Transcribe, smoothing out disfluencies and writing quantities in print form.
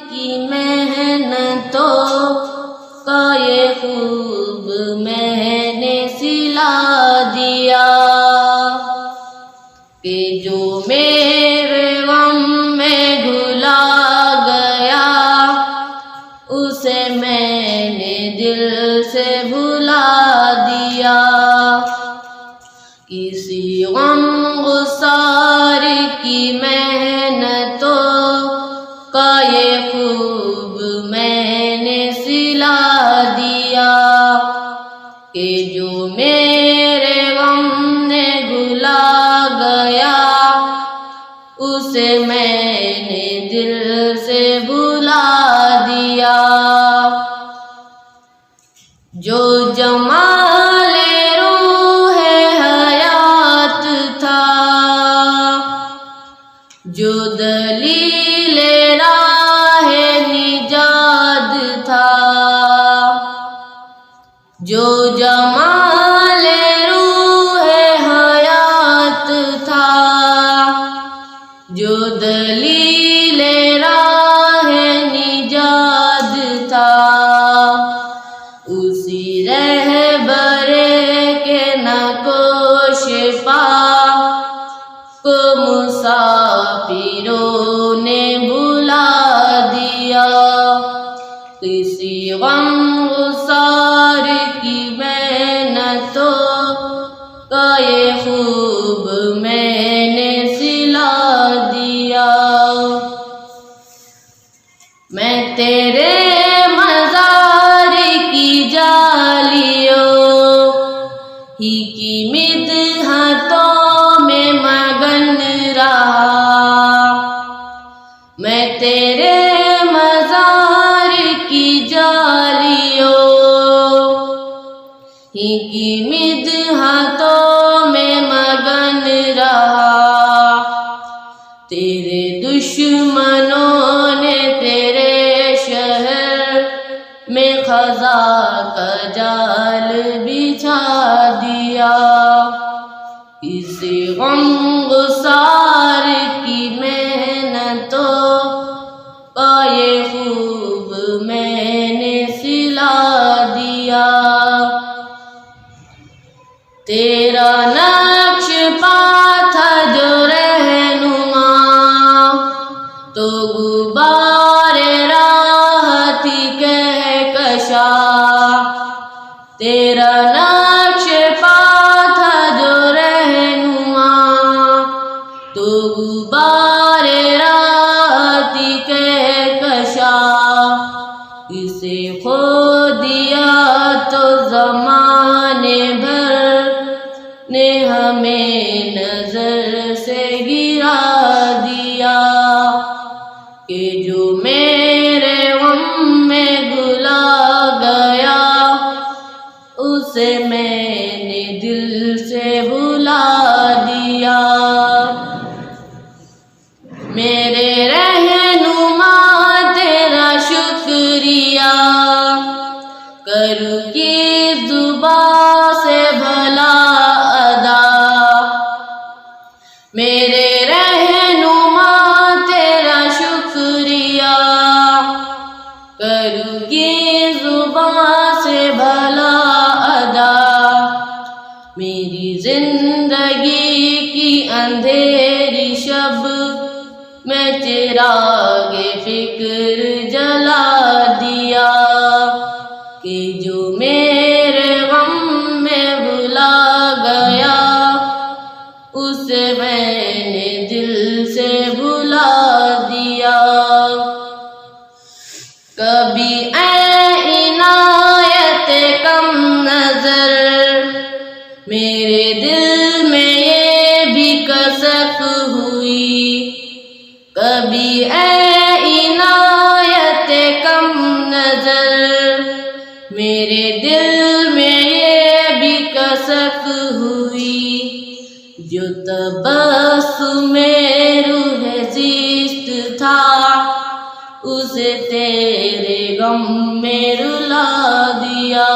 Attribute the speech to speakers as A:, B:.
A: کی محنتوں کا یہ خوب میں نے سلا دیا کہ جو میرے غم میں گھلا گیا اسے میں نے دل سے بھلا دیا۔ کسی غم گسار کی محنتوں کا یہ خوب میں نے سلا دیا کہ جو میرے غم نے گھلا گیا اسے میں نے دل سے بھلا دیا۔ جو جمال روح حیات تھا، جو دلیل راہ نجات تھا، جو جمال روح حیات تھا، جو دلیل راہ نجات تھا، اسی رہبر کے نقوش پا کو مسافروں نے بھلا دیا۔ کسی غم گسار کی محنتوں کا یہ خوب میں نے سلا دیا۔ میں تیرے مزار کی جالیوں ہی کی مدحتوں میں مگن رہا، میں تیرے مزار کی جالیوں ہی کی مدحتوں میں مگن رہا۔ تیرے دشمنوں نے تیرے شہر میں خزاں کا جال بچھا دیا۔ کسی غم گسار کی محنتوں کا یہ خوب میں نے سلا دیا۔ تیرا نقش پا تھا جو رہنما تو غبار راہ تھی کہکشا، تیرا نقش پا تھا جو رہنما تو غبار راہ تھی کہکشا، اسے کھو دیا تو زمانے بھر نے ہمیں نظر سے گرا دیا کہ جو میرے غم میں گھلا گیا اسے میں نے دل سے بھلا دیا۔ میرے رہنما تیرا شکریہ کروں کس زبان سے بھلا ادا، میرے رہنما تیرا شکریہ کروں کس زبان سے بھلا ادا۔ میری زندگی کی اندھیری شب میں چراغ فکر جلا دیا کہ جو میرے غم میں بھلا گیا اسے میں نے دل سے بھلا دیا۔ کبھی اے عنایت کم نظر میرے دل میں یہ بھی کسک ہوئی، کبھی اے عنایت کم نظر میرے دل میں یہ بھی کسک ہوئی، جو تبسم روح زیست تھا اسے تیرے غم میں رلا دیا۔